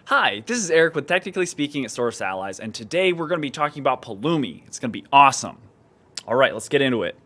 Hi, this is Eric with Technically Speaking at Source Allies, and today we're going to be talking about Pulumi. It's going to be awesome. All right, let's get into it.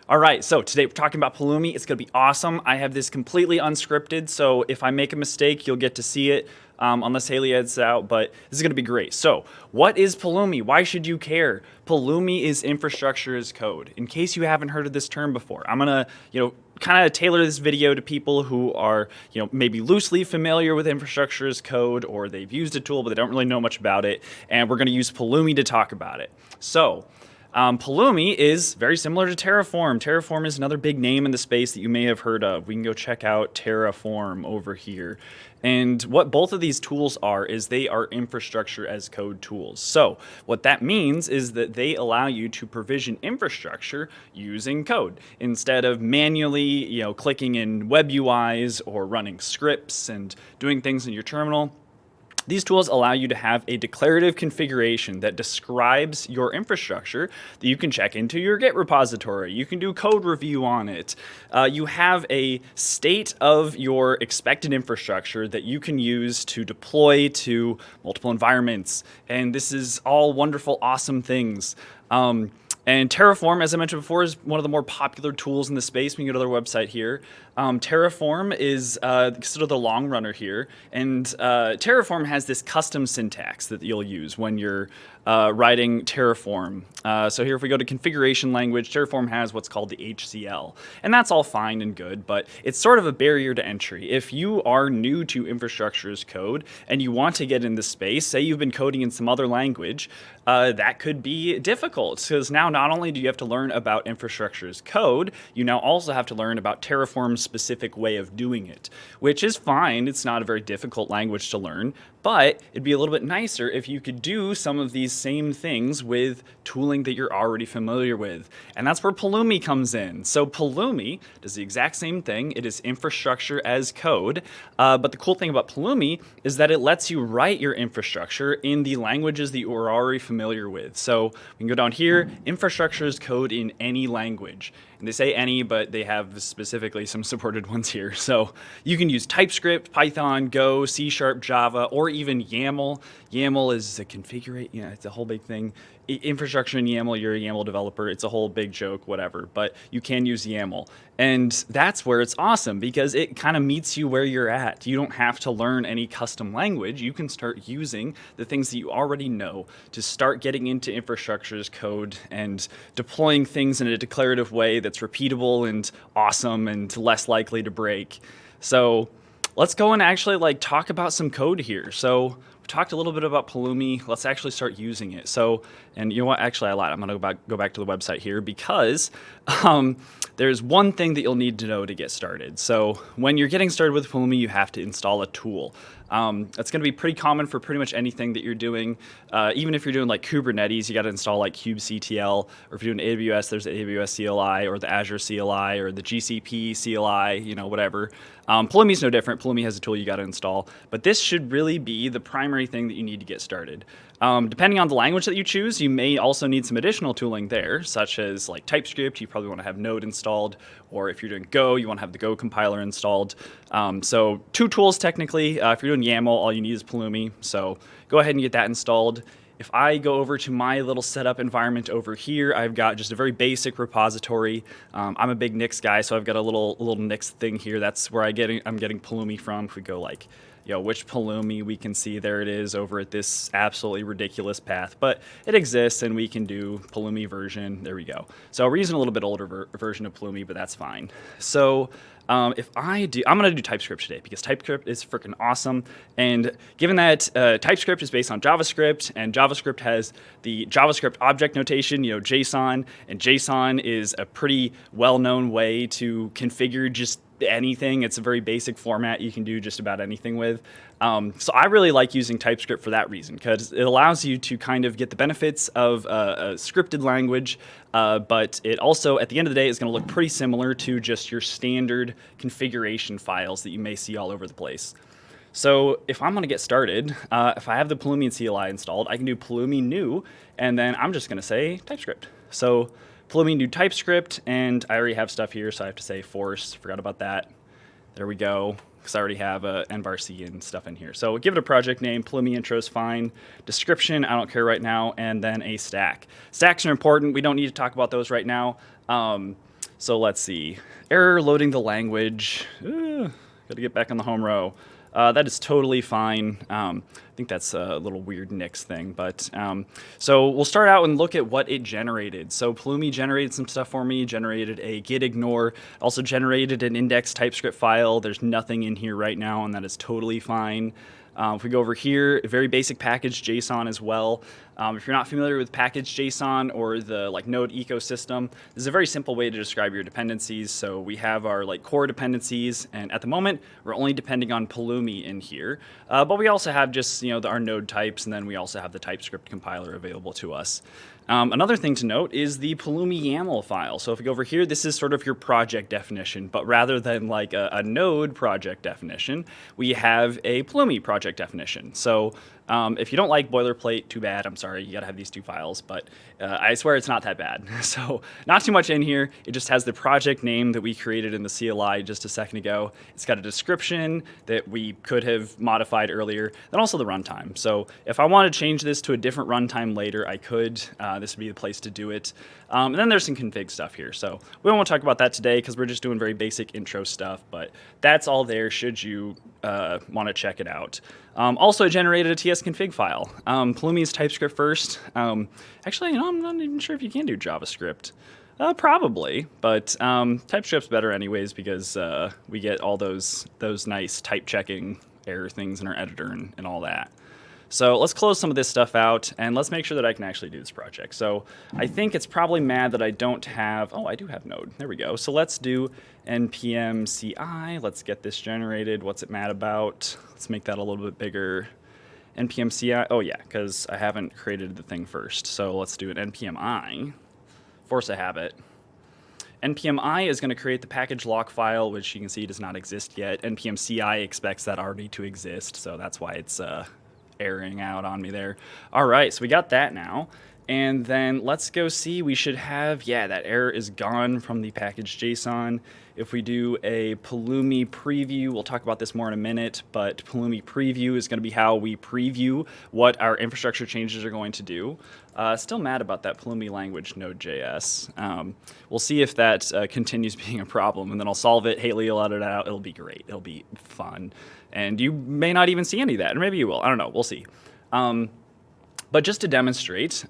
All right, so today we're talking about Pulumi. It's going to be awesome. I have this completely unscripted, so if I make a mistake, you'll get to see it, unless Haley edits it out, but this is going to be great. So, what is Pulumi? Why should you care? Pulumi is infrastructure as code. In case you haven't heard of this term before, I'm going to, kind of tailor this video to people who are, maybe loosely familiar with infrastructure as code, or they've used a tool, but they don't really know much about it, and we're going to use Pulumi to talk about it. So, Pulumi is very similar to Terraform. Terraform is another big name in the space that you may have heard of. We can go check out Terraform over here. And what both of these tools are is they are infrastructure as code tools. So what that means is that they allow you to provision infrastructure using code instead of manually, clicking in web UIs or running scripts and doing things in your terminal. These tools allow you to have a declarative configuration that describes your infrastructure that you can check into your Git repository. You can do code review on it. You have a state of your expected infrastructure that you can use to deploy to multiple environments. And this is all wonderful, awesome things. And Terraform, as I mentioned before, is one of the more popular tools in the space. We can go to their website here. Terraform is sort of the long runner here. And Terraform has this custom syntax that you'll use when you're writing Terraform. So here, if we go to configuration language, Terraform has what's called the HCL. And that's all fine and good, but it's sort of a barrier to entry. If you are new to infrastructure as code and you want to get in this space, say you've been coding in some other language, that could be difficult, because now not only do you have to learn about infrastructure as code, you now also have to learn about Terraform's specific way of doing it, which is fine. It's not a very difficult language to learn, but it'd be a little bit nicer if you could do some of these same things with tooling that you're already familiar with. And that's where Pulumi comes in. So Pulumi does the exact same thing. It is infrastructure as code. But the cool thing about Pulumi is that it lets you write your infrastructure in the languages that you are already familiar with. So we can go down here, infrastructure as code in any language. And they say any, but they have specifically some supported ones here. So you can use TypeScript, Python, Go, C#, Java, or even YAML. YAML is a configurate, it's a whole big thing. Infrastructure in YAML, you're a YAML developer, it's a whole big joke, whatever, but you can use YAML. And that's where it's awesome, because it kind of meets you where you're at. You don't have to learn any custom language. You can start using the things that you already know to start getting into infrastructure as code and deploying things in a declarative way that's repeatable and awesome and less likely to break. So let's go and actually talk about some code here. So we talked a little bit about Pulumi. Let's actually start using it. So, and you know what? Actually, I lied. I'm going to go back to the website here, because there's one thing that you'll need to know to get started. So when you're getting started with Pulumi, you have to install a tool. That's going to be pretty common for pretty much anything that you're doing. Even if you're doing like Kubernetes, you got to install like kubectl, or if you're doing AWS, there's the AWS CLI, or the Azure CLI, or the GCP CLI, whatever. Pulumi is no different. Pulumi has a tool you got to install, but this should really be the primary thing that you need to get started. Depending on the language that you choose, you may also need some additional tooling there, such as like TypeScript. You probably want to have Node installed, or if you're doing Go, you want to have the Go compiler installed. So two tools technically. If you're doing YAML, all you need is Pulumi. So go ahead and get that installed. If I go over to my little setup environment over here, I've got just a very basic repository. I'm a big Nix guy, so I've got a little Nix thing here. That's where I'm getting Pulumi from. If we go which Pulumi, we can see there it is over at this absolutely ridiculous path, but it exists, and we can do Pulumi version. There we go. So we're using a little bit older version of Pulumi, but that's fine. So I'm going to do TypeScript today, because TypeScript is freaking awesome. And given that TypeScript is based on JavaScript, and JavaScript has the JavaScript object notation, JSON, and JSON is a pretty well-known way to configure just anything. It's a very basic format you can do just about anything with. So I really like using TypeScript for that reason, because it allows you to kind of get the benefits of a scripted language, but it also, at the end of the day, is going to look pretty similar to just your standard configuration files that you may see all over the place. So if I'm going to get started, if I have the Pulumi and CLI installed, I can do Pulumi new, and then I'm just going to say TypeScript. So Pulumi new TypeScript, and I already have stuff here, so I have to say force. Forgot about that. There we go. because I already have a nvarc and stuff in here. So give it a project name. Pulumi intro is fine. Description, I don't care right now. And then a stack. Stacks are important. We don't need to talk about those right now. So let's see. Error loading the language. Got to get back on the home row. That is totally fine. I think that's a little weird Nix thing, but so we'll start out and look at what it generated. So Pulumi generated some stuff for me, generated a git ignore, also generated an index TypeScript file. There's nothing in here right now, and that is totally fine. If we go over here, a very basic package JSON as well. If you're not familiar with package JSON or the Node ecosystem, this is a very simple way to describe your dependencies. So we have our core dependencies, and at the moment we're only depending on Pulumi in here. But we also have just our node types, and then we also have the TypeScript compiler available to us. Another thing to note is the Pulumi YAML file. So if we go over here, this is sort of your project definition, but rather than a node project definition, we have a Pulumi project definition. So if you don't like boilerplate, too bad. I'm sorry, you gotta have these two files, but I swear it's not that bad. So not too much in here. It just has the project name that we created in the CLI just a second ago. It's got a description that we could have modified earlier, then also the runtime. So if I want to change this to a different runtime later, I could. This would be the place to do it. And then there's some config stuff here. So we won't talk about that today because we're just doing very basic intro stuff, but that's all there should you want to check it out. Also generated a tsconfig file. Pulumi is TypeScript first. Actually, I'm not even sure if you can do JavaScript. Probably, but TypeScript's better anyways because we get all those nice type checking error things in our editor and all that. So let's close some of this stuff out, and let's make sure that I can actually do this project. So I think it's probably mad that I don't have, I do have Node. There we go. So let's do npm CI. Let's get this generated. What's it mad about? Let's make that a little bit bigger. npm CI, oh yeah, because I haven't created the thing first. So let's do an npm I, force a habit. npm I is going to create the package lock file, which you can see does not exist yet. npm CI expects that already to exist, so that's why it's airing out on me there. All right, so we got that now. And then let's go see, we should have, that error is gone from the package JSON. If we do a Pulumi preview, we'll talk about this more in a minute, but Pulumi preview is going to be how we preview what our infrastructure changes are going to do. Still mad about that Pulumi language Node.js. We'll see if that continues being a problem, and then I'll solve it. Haley will let it out. It'll be great. It'll be fun. And you may not even see any of that, or maybe you will. I don't know. We'll see. But just to demonstrate,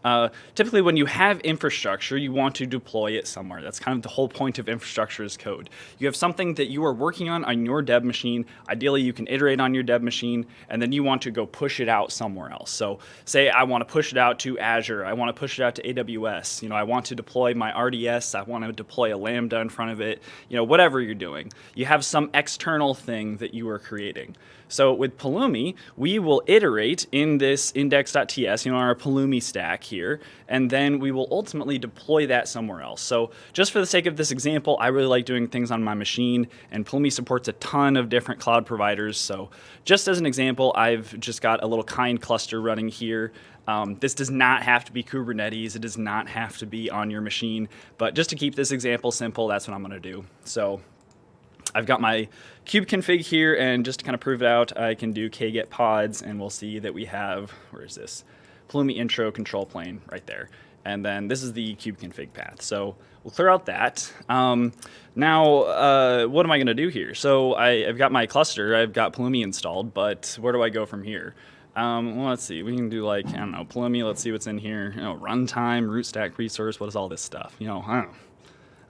typically when you have infrastructure, you want to deploy it somewhere. That's kind of the whole point of infrastructure as code. You have something that you are working on your dev machine. Ideally, you can iterate on your dev machine, and then you want to go push it out somewhere else. So say I want to push it out to Azure. I want to push it out to AWS. I want to deploy my RDS. I want to deploy a Lambda in front of it. Whatever you're doing. You have some external thing that you are creating. So with Pulumi, we will iterate in this index.ts, our Pulumi stack here, and then we will ultimately deploy that somewhere else. So just for the sake of this example, I really like doing things on my machine, and Pulumi supports a ton of different cloud providers. So just as an example, I've just got a little kind cluster running here. This does not have to be Kubernetes. It does not have to be on your machine. But just to keep this example simple, that's what I'm going to do. So I've got my kube config here, and just to kind of prove it out, I can do kget pods, and we'll see that we have, where is this? Pulumi intro control plane right there. And then this is the kube config path. So we'll clear out that. Now, what am I going to do here? So I've got my cluster. I've got Pulumi installed, but where do I go from here? Well, let's see. We can do Pulumi. Let's see what's in here. Runtime, root stack resource. What is all this stuff?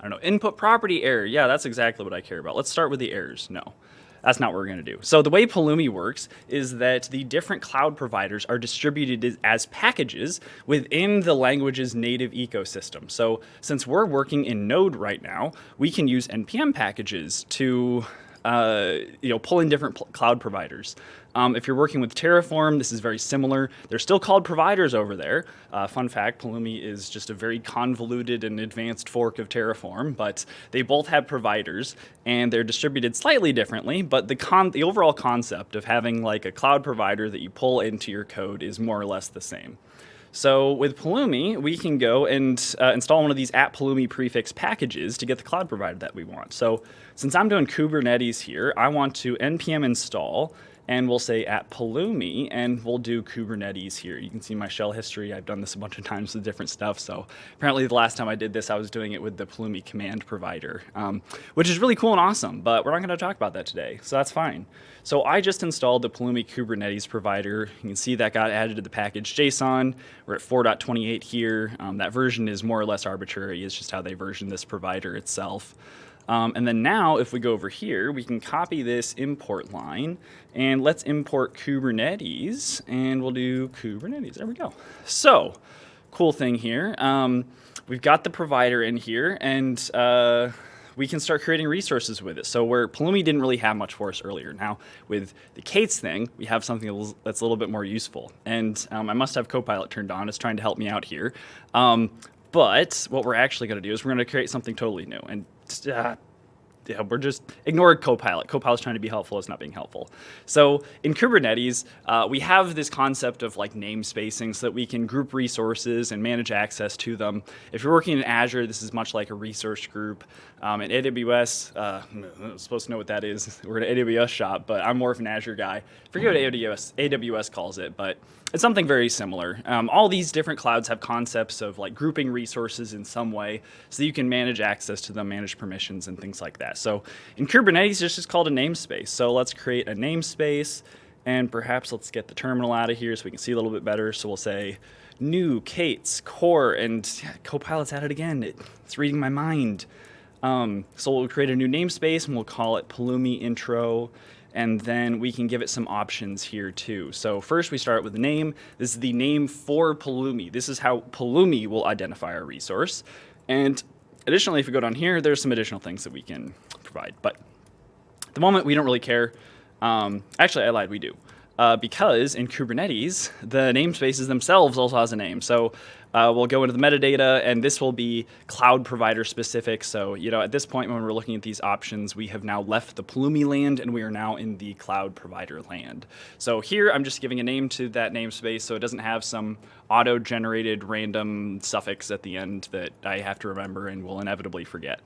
I don't know, input property error. Yeah, that's exactly what I care about. Let's start with the errors. No, that's not what we're going to do. So the way Pulumi works is that the different cloud providers are distributed as packages within the language's native ecosystem. So since we're working in Node right now, we can use NPM packages to pull in different cloud providers. If you're working with Terraform, this is very similar. They're still called providers over there. Fun fact, Pulumi is just a very convoluted and advanced fork of Terraform, but they both have providers, and they're distributed slightly differently, but the overall concept of having a cloud provider that you pull into your code is more or less the same. So with Pulumi, we can go and install one of these @Pulumi prefix packages to get the cloud provider that we want. So since I'm doing Kubernetes here, I want to npm install, and we'll say @Pulumi, and we'll do Kubernetes here. You can see my shell history. I've done this a bunch of times with different stuff. So apparently the last time I did this, I was doing it with the Pulumi command provider, which is really cool and awesome, but we're not going to talk about that today, so that's fine. So I just installed the Pulumi Kubernetes provider. You can see that got added to the package JSON. We're at 4.28 here. That version is more or less arbitrary. It's just how they version this provider itself. And then now, if we go over here, we can copy this import line, and let's import Kubernetes, and we'll do Kubernetes. There we go. So, cool thing here. We've got the provider in here, and we can start creating resources with it. So where Pulumi didn't really have much for us earlier, now with the K8s thing, we have something that's a little bit more useful. And I must have Copilot turned on. It's trying to help me out here. But what we're actually going to do is we're going to create something totally new. And yeah, we're just ignore Copilot. Copilot's trying to be helpful. It's not being helpful. So in Kubernetes, we have this concept of like namespacing so that we can group resources and manage access to them. If you're working in Azure, this is much like a resource group. In AWS, I'm supposed to know what that is. We're an AWS shop, but I'm more of an Azure guy. I forget what AWS calls it, but it's something very similar. All these different clouds have concepts of like grouping resources in some way so that you can manage access to them, manage permissions, and things like that. So in Kubernetes, it's just called a namespace. So let's create a namespace, and perhaps let's get the terminal out of here so we can see a little bit better. So we'll say new K8s core, and yeah, Copilot's at it again. It's reading my mind. So we'll create a new namespace, and we'll call it Pulumi intro. And then we can give it some options here too. So first we start with the name. This is the name for Pulumi. This is how Pulumi will identify our resource. And additionally, if we go down here, there's some additional things that we can provide. But at the moment, we don't really care. Actually, I lied, we do. Because in Kubernetes, the namespaces themselves also has a name. So we'll go into the metadata, and this will be cloud provider specific. So, at this point when we're looking at these options, we have now left the Pulumi land, and we are now in the cloud provider land. So here, I'm just giving a name to that namespace, so it doesn't have some auto-generated random suffix at the end that I have to remember and will inevitably forget.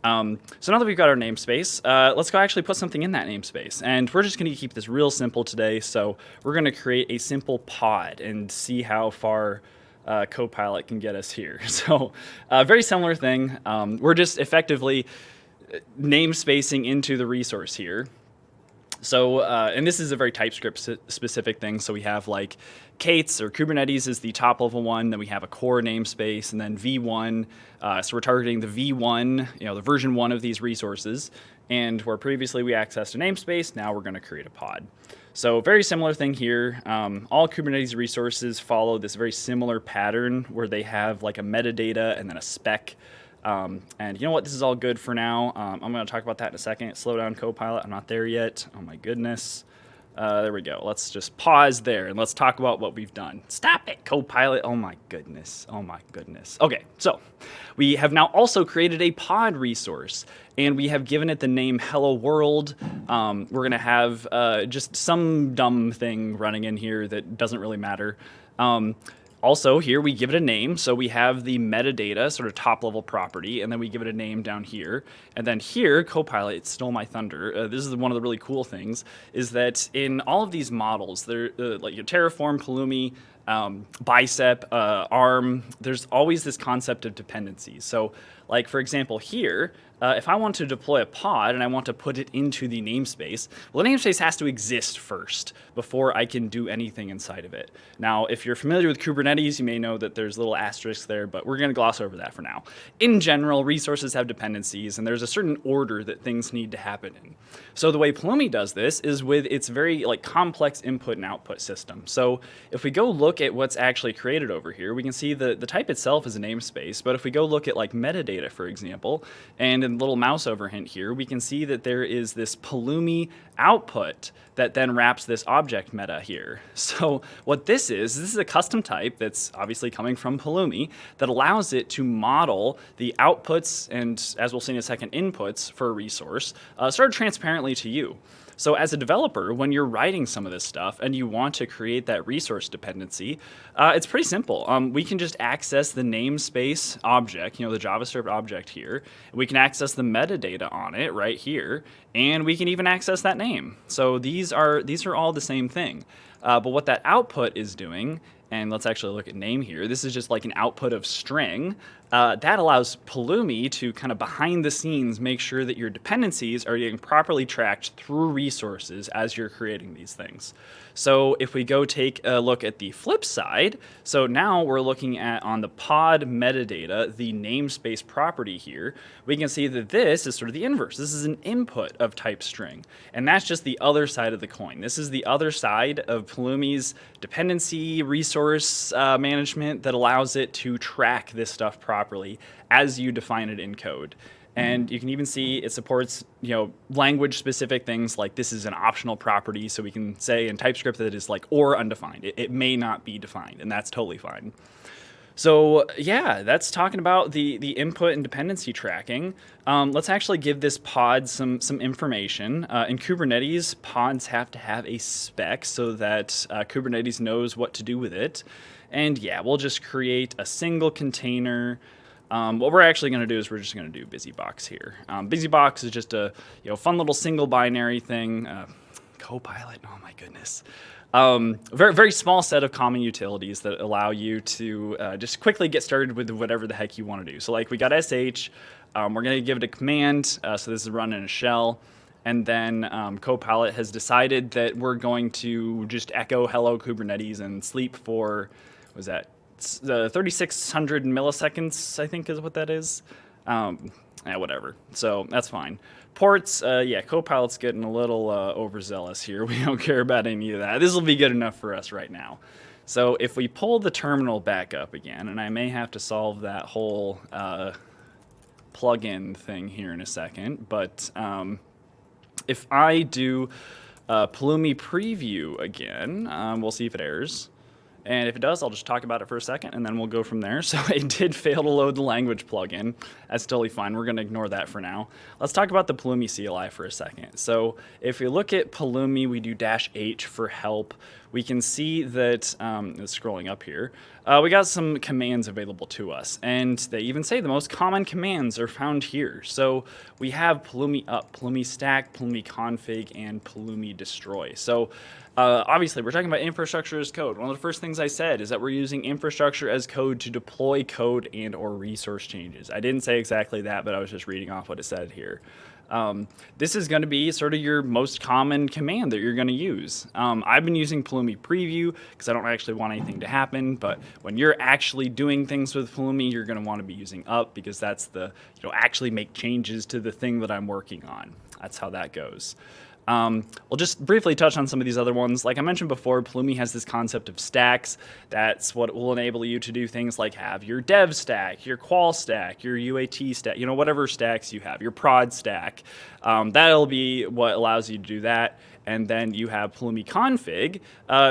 So now that we've got our namespace, let's go actually put something in that namespace. And we're just going to keep this real simple today. So we're going to create a simple pod and see how far Copilot can get us here. So very similar thing. We're just effectively namespacing into the resource here. So, and this is a very TypeScript specific thing. So we have like K8s or Kubernetes is the top level one. Then we have a core namespace, and then V1. So we're targeting the V1, the version 1 of these resources. And where previously we accessed a namespace, now we're going to create a pod. So very similar thing here. All Kubernetes resources follow this very similar pattern where they have like a metadata and then a spec. And you know what? This is all good for now. I'm going to talk about that in a second. Slow down, Copilot. I'm not there yet. Oh, my goodness. There we go. Let's just pause there, and let's talk about what we've done. Stop it, Copilot. Oh, my goodness. Oh, my goodness. Okay, so we have now also created a pod resource, and we have given it the name Hello World. We're going to have just some dumb thing running in here that doesn't really matter. Also, here we give it a name, so we have the metadata, sort of top-level property, and then we give it a name down here. And then here, Copilot, it stole my thunder. This is one of the really cool things, is that in all of these models, like your Terraform, Pulumi, Bicep, ARM, there's always this concept of dependencies. So, like for example here, if I want to deploy a pod and I want to put it into the namespace, well, the namespace has to exist first before I can do anything inside of it. Now, if you're familiar with Kubernetes, you may know that there's little asterisks there, but we're going to gloss over that for now. In general, resources have dependencies, and there's a certain order that things need to happen in. So the way Pulumi does this is with its very complex input and output system. So if we go look at what's actually created over here, we can see the type itself is a namespace, but if we go look at metadata, for example, and in the little mouse over hint here, we can see that there is this Pulumi output that then wraps this object meta here. So what this is a custom type that's obviously coming from Pulumi that allows it to model the outputs and, as we'll see in a second, inputs for a resource sort of transparently to you. So as a developer, when you're writing some of this stuff and you want to create that resource dependency, it's pretty simple. We can just access the namespace object, the JavaScript object here. We can access the metadata on it right here, and we can even access that name. So these are all the same thing. But what that output is doing, and let's actually look at name here. This is just like an output of string. That allows Pulumi to kind of behind the scenes make sure that your dependencies are getting properly tracked through resources as you're creating these things. So if we go take a look at the flip side, so now we're looking at on the pod metadata, the namespace property here, we can see that this is sort of the inverse. This is an input of type string. And that's just the other side of the coin. This is the other side of Pulumi's dependency resource management that allows it to track this stuff properly as you define it in code. And you can even see it supports, language-specific things like this is an optional property, so we can say in TypeScript that it is like or undefined. It may not be defined, and that's totally fine. So yeah, that's talking about the input and dependency tracking. Let's actually give this pod some information. In Kubernetes, pods have to have a spec so that Kubernetes knows what to do with it. And yeah, we'll just create a single container. What we're actually going to do is we're just going to do BusyBox here. BusyBox is just a fun little single binary thing. Copilot, oh my goodness. Very, very small set of common utilities that allow you to just quickly get started with whatever the heck you want to do. So like we got sh, we're going to give it a command. So this is run in a shell. And then Copilot has decided that we're going to just echo hello Kubernetes and sleep for, what was that? 3,600 milliseconds, I think is what that is. Whatever. So that's fine. Ports, Copilot's getting a little overzealous here. We don't care about any of that. This will be good enough for us right now. So if we pull the terminal back up again, and I may have to solve that whole plugin thing here in a second, but if I do Pulumi preview again, we'll see if it errors. And if it does, I'll just talk about it for a second, and then we'll go from there. So it did fail to load the language plugin. That's totally fine. We're going to ignore that for now. Let's talk about the Pulumi CLI for a second. So if we look at Pulumi, we do -h for help. We can see that, scrolling up here, we got some commands available to us. And they even say the most common commands are found here. So we have Pulumi up, Pulumi stack, Pulumi config, and Pulumi destroy. So obviously, we're talking about infrastructure as code. One of the first things I said is that we're using infrastructure as code to deploy code and or resource changes. I didn't say exactly that, but I was just reading off what it said here. This is going to be sort of your most common command that you're going to use. I've been using Pulumi preview because I don't actually want anything to happen, but when you're actually doing things with Pulumi, you're going to want to be using up because that's the, actually make changes to the thing that I'm working on. That's how that goes. We'll just briefly touch on some of these other ones. Like I mentioned before, Pulumi has this concept of stacks. That's what will enable you to do things like have your dev stack, your qual stack, your UAT stack, whatever stacks you have, your prod stack. That'll be what allows you to do that. And then you have Pulumi config,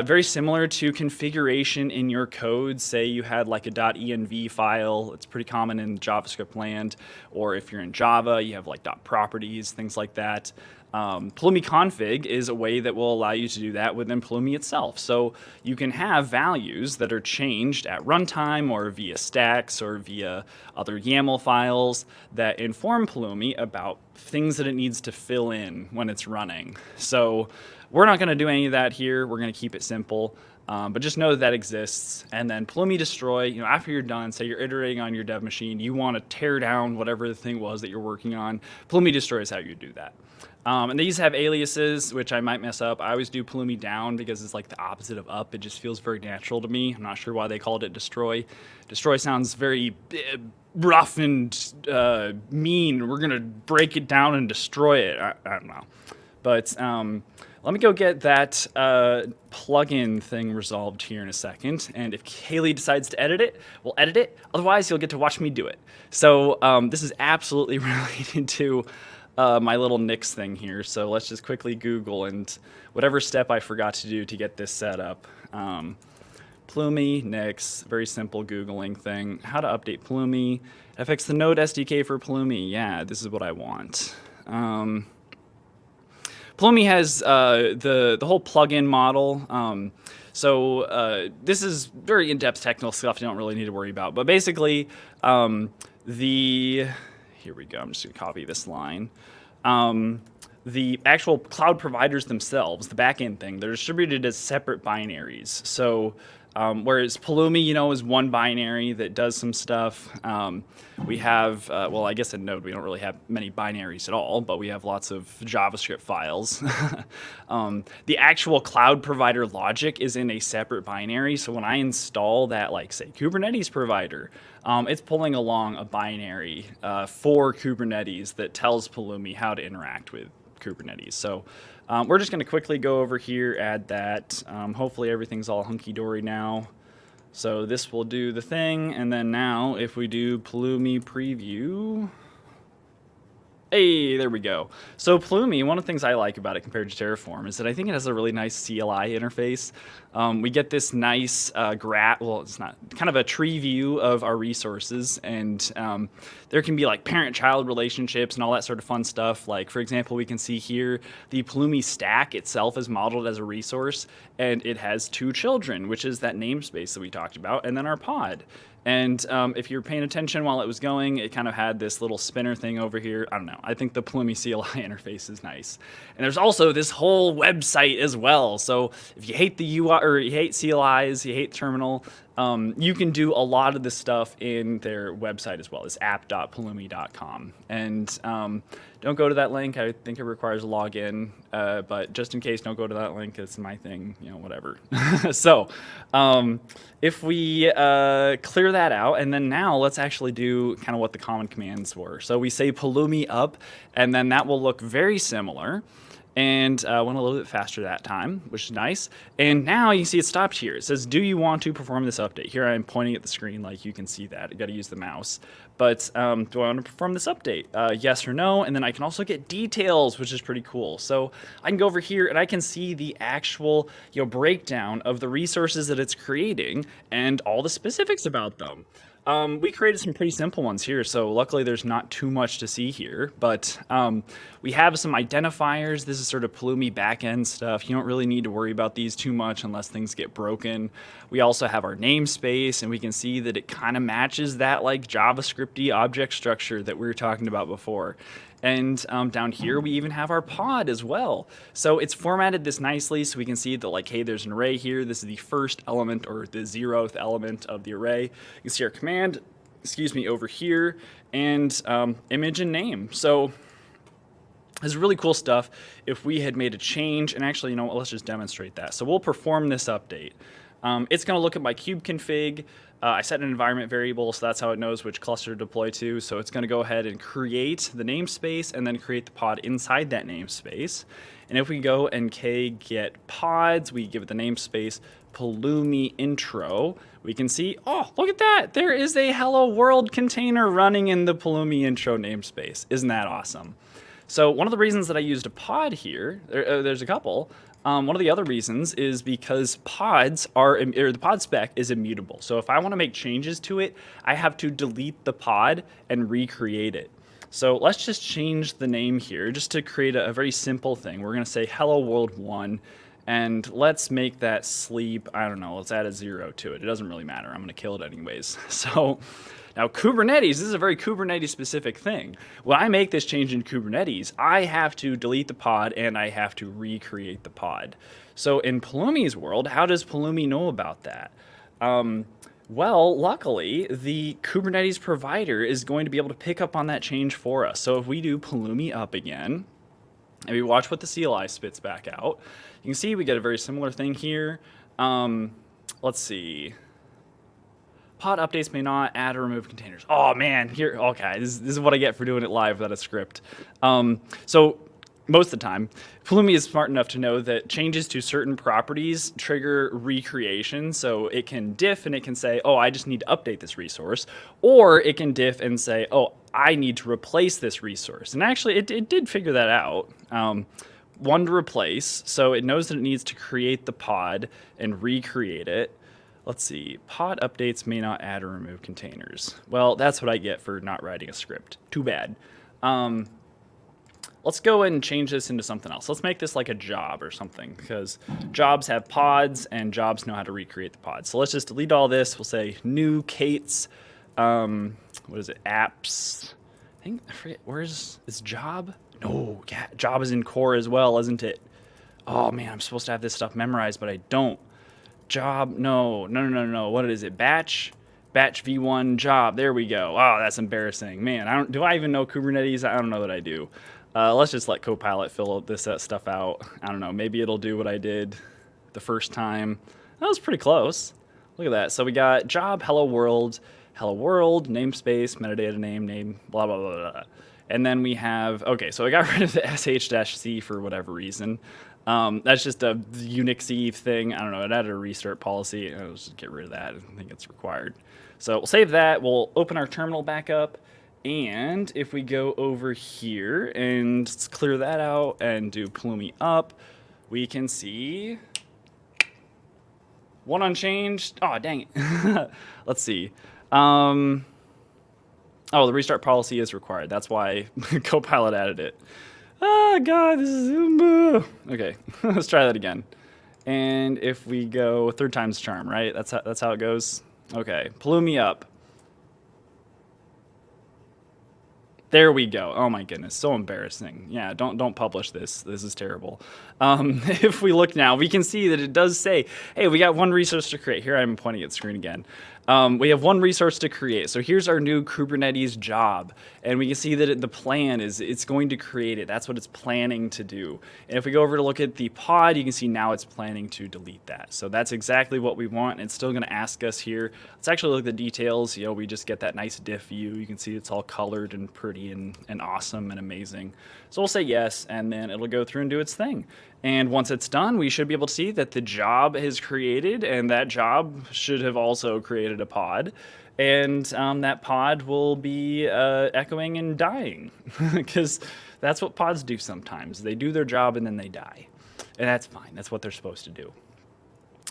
very similar to configuration in your code. Say you had like a .env file. It's pretty common in JavaScript land. Or if you're in Java, you have like .properties, things like that. Pulumi config is a way that will allow you to do that within Pulumi itself. So you can have values that are changed at runtime or via stacks or via other YAML files that inform Pulumi about things that it needs to fill in when it's running. So we're not going to do any of that here. We're going to keep it simple. But just know that that exists. And then Pulumi destroy, after you're done, say you're iterating on your dev machine, you want to tear down whatever the thing was that you're working on. Pulumi destroy is how you do that. And these have aliases, which I might mess up. I always do Pulumi down because it's like the opposite of up. It just feels very natural to me. I'm not sure why they called it destroy. Destroy sounds very rough and mean. We're going to break it down and destroy it. I don't know. But let me go get that plugin thing resolved here in a second. And if Haley decides to edit it, we'll edit it. Otherwise, you'll get to watch me do it. So this is absolutely related to my little Nix thing here. So let's just quickly Google and whatever step I forgot to do to get this set up. Pulumi, Nix, very simple Googling thing. How to update Pulumi. FX the Node SDK for Pulumi. Yeah, this is what I want. Pulumi Pulumi has the whole plugin model. This is very in-depth technical stuff you don't really need to worry about. But basically, here we go. I'm just going to copy this line. The actual cloud providers themselves, the backend thing, they're distributed as separate binaries. So whereas Pulumi, is one binary that does some stuff. We have, well, I guess in Node we don't really have many binaries at all, but we have lots of JavaScript files. The actual cloud provider logic is in a separate binary. So when I install that, like say Kubernetes provider, it's pulling along a binary for Kubernetes that tells Pulumi how to interact with Kubernetes. So we're just going to quickly go over here, add that. Hopefully everything's all hunky-dory now. So this will do the thing, and then now if we do Pulumi preview, hey, there we go. So Pulumi, one of the things I like about it compared to Terraform is that I think it has a really nice CLI interface. We get this nice well, it's not, kind of a tree view of our resources, and there can be like parent-child relationships and all that sort of fun stuff. Like, for example, we can see here the Pulumi stack itself is modeled as a resource, and it has 2 children, which is that namespace that we talked about, and then our pod. And if you're paying attention while it was going, it kind of had this little spinner thing over here. I don't know. I think the Pulumi CLI interface is nice. And there's also this whole website as well. So if you hate the UI, or you hate CLIs, you hate terminal, you can do a lot of this stuff in their website as well. It's app.pulumi.com. And don't go to that link. I think it requires a login. But just in case, don't go to that link. It's my thing, whatever. So if we clear that out, and then now let's actually do kind of what the common commands were. So we say Pulumi up, and then that will look very similar. And went a little bit faster that time, which is nice. And now you see it stopped here. It says, do you want to perform this update? Here I'm pointing at the screen like you can see that. You got to use the mouse. But do I want to perform this update? Yes or no. And then I can also get details, which is pretty cool. So I can go over here and I can see the actual breakdown of the resources that it's creating and all the specifics about them. We created some pretty simple ones here, so luckily there's not too much to see here, but we have some identifiers. This is sort of Pulumi backend stuff. You don't really need to worry about these too much unless things get broken. We also have our namespace, and we can see that it kind of matches that like JavaScript-y object structure that we were talking about before. And down here, we even have our pod as well. So it's formatted this nicely so we can see that like, hey, there's an array here. This is the first element or the 0th element of the array. You can see our command, over here, and image and name. So this is really cool stuff. If we had made a change, and actually, let's just demonstrate that. So we'll perform this update. It's going to look at my kube config. I set an environment variable, so that's how it knows which cluster to deploy to. So it's going to go ahead and create the namespace and then create the pod inside that namespace. And if we go and get pods, we give it the namespace Pulumi intro, we can see, oh, look at that. There is a hello world container running in the Pulumi intro namespace. Isn't that awesome? So one of the reasons that I used a pod here, there's a couple. One of the other reasons is because pods the pod spec is immutable. So if I want to make changes to it, I have to delete the pod and recreate it. So let's just change the name here just to create a very simple thing. We're going to say hello world 1, and let's make that sleep. I don't know. Let's add a 0 to it. It doesn't really matter. I'm going to kill it anyways. So now Kubernetes, this is a very Kubernetes specific thing. When I make this change in Kubernetes, I have to delete the pod and I have to recreate the pod. So in Pulumi's world, how does Pulumi know about that? Well, luckily, the Kubernetes provider is going to be able to pick up on that change for us. So if we do Pulumi up again, and we watch what the CLI spits back out, you can see we get a very similar thing here. Let's see. Pod updates may not add or remove containers. Oh man, here, okay, this is what I get for doing it live without a script. So most of the time, Pulumi is smart enough to know that changes to certain properties trigger recreation. So it can diff and it can say, oh, I just need to update this resource. Or it can diff and say, oh, I need to replace this resource. And actually, it did figure that out. One to replace, so it knows that it needs to create the pod and recreate it. Let's see, pod updates may not add or remove containers. Well, that's what I get for not writing a script. Too bad. let's go ahead and change this into something else. Let's make this like a job or something, because jobs have pods and jobs know how to recreate the pods. So let's just delete all this. We'll say new Kate's, what is it, apps. I forget, where's this job? No, yeah, job is in core as well, isn't it? Oh man, I'm supposed to have this stuff memorized, but I don't. Job, no. What is it? Batch v1 job. There we go. Oh, that's embarrassing. Man, do I even know Kubernetes? I don't know that I do. Let's just let Copilot fill this stuff out. I don't know. Maybe it'll do what I did the first time. That was pretty close. Look at that. So we got job, hello world, namespace, metadata name, blah, blah, blah, blah. And then we have, okay, so I got rid of the sh-c for whatever reason. That's just a Unix-y thing. I don't know. It added a restart policy. I'll just get rid of that. I think it's required. So we'll save that. We'll open our terminal back up. And if we go over here and let's clear that out and do Pulumi up, we can see one unchanged. Oh, dang it. Let's see. Oh, the restart policy is required. That's why Copilot added it. Oh, God, this is... Okay, let's try that again. And if we go third time's charm, right? That's how it goes. Okay, Pulumi up. There we go. Oh my goodness, so embarrassing. Yeah, don't publish this. This is terrible. If we look now, we can see that it does say, hey, we got one resource to create. Here I'm pointing at the screen again. We have one resource to create. So here's our new Kubernetes job. And we can see that the plan is it's going to create it. That's what it's planning to do. And if we go over to look at the pod, you can see now it's planning to delete that. So that's exactly what we want. And it's still going to ask us here. Let's actually look at the details. You know, we just get that nice diff view. You can see it's all colored and pretty and awesome and amazing. So we'll say yes, and then it'll go through and do its thing. And once it's done, we should be able to see that the job is created, and that job should have also created a pod. And that pod will be echoing and dying, because that's what pods do sometimes. They do their job and then they die. And that's fine. That's what they're supposed to do.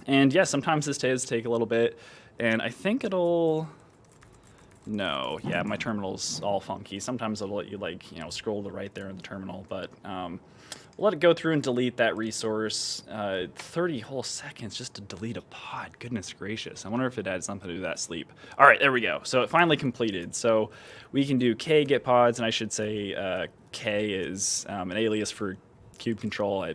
And yeah, sometimes this does take a little bit, and I think it'll... No, yeah, my terminal's all funky. Sometimes it'll let you, like, you know, scroll to right there in the terminal, but we'll let it go through and delete that resource. 30 whole seconds just to delete a pod. Goodness gracious. I wonder if it had something to do with that sleep. All right, there we go. So it finally completed. So we can do k get pods, and I should say k is an alias for kube control. I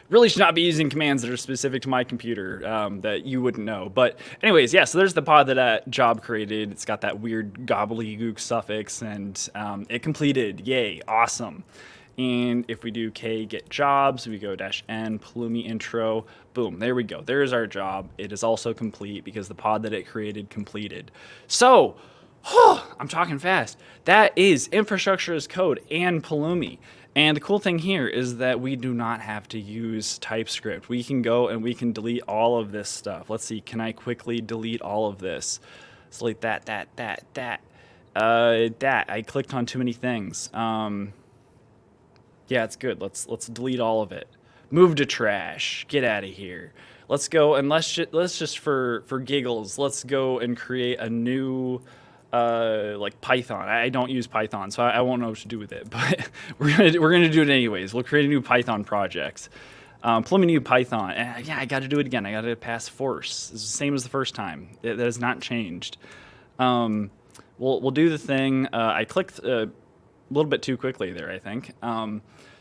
really should not be using commands that are specific to my computer that you wouldn't know. But anyways, yeah, so there's the pod that job created. It's got that weird gobbledygook suffix, and it completed. Yay, awesome. And if we do k get jobs, we go -n Pulumi intro, boom, there we go. There's our job. It is also complete because the pod that it created completed. So, I'm talking fast. That is infrastructure as code and Pulumi. And the cool thing here is that we do not have to use TypeScript. We can go and we can delete all of this stuff. Let's see, can I quickly delete all of this? Let's delete that. I clicked on too many things. Yeah, it's good. Let's delete all of it. Move to trash. Get out of here. Let's go and let's just for giggles, let's go and create a new like Python. I don't use Python, so I won't know what to do with it. But we're gonna do it anyways. We'll create a new Python project. Pulumi new Python. Yeah, I got to do it again. I got to pass force. It's the same as the first time. That has not changed. We'll do the thing. I clicked a little bit too quickly there, I think.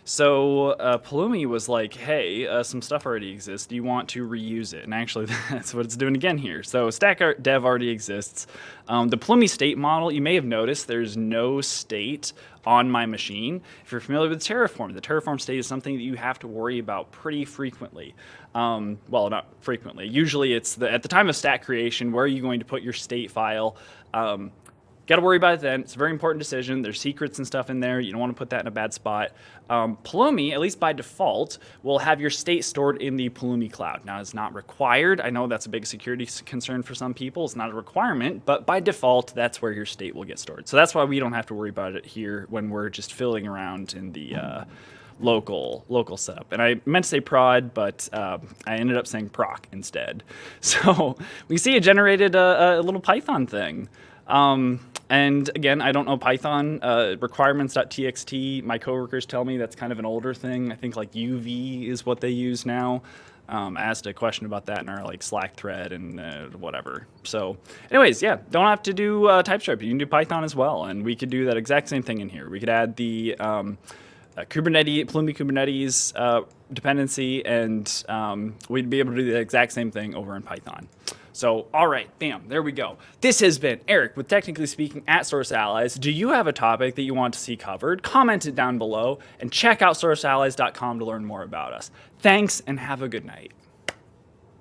So Pulumi was like, hey, some stuff already exists. Do you want to reuse it? And actually, that's what it's doing again here. So stack dev already exists. The Pulumi state model, you may have noticed there's no state on my machine. If you're familiar with Terraform, the Terraform state is something that you have to worry about pretty frequently. Well, not frequently. Usually it's at the time of stack creation, where are you going to put your state file? Got to worry about it then. It's a very important decision. There's secrets and stuff in there. You don't want to put that in a bad spot. Pulumi, at least by default, will have your state stored in the Pulumi cloud. Now, it's not required. I know that's a big security concern for some people. It's not a requirement, but by default, that's where your state will get stored. So that's why we don't have to worry about it here when we're just fiddling around in the local setup. And I meant to say prod, but I ended up saying proc instead. So we see it generated a little Python thing. And again, I don't know Python. Requirements.txt, my coworkers tell me that's kind of an older thing. I think like UV is what they use now. Asked a question about that in our like Slack thread and whatever. So anyways, yeah, don't have to do TypeScript. You can do Python as well. And we could do that exact same thing in here. We could add the Kubernetes, Pulumi Kubernetes dependency, and we'd be able to do the exact same thing over in Python. So, all right, bam, there we go. This has been Eric with Technically Speaking at Source Allies. Do you have a topic that you want to see covered? Comment it down below and check out sourceallies.com to learn more about us. Thanks and have a good night.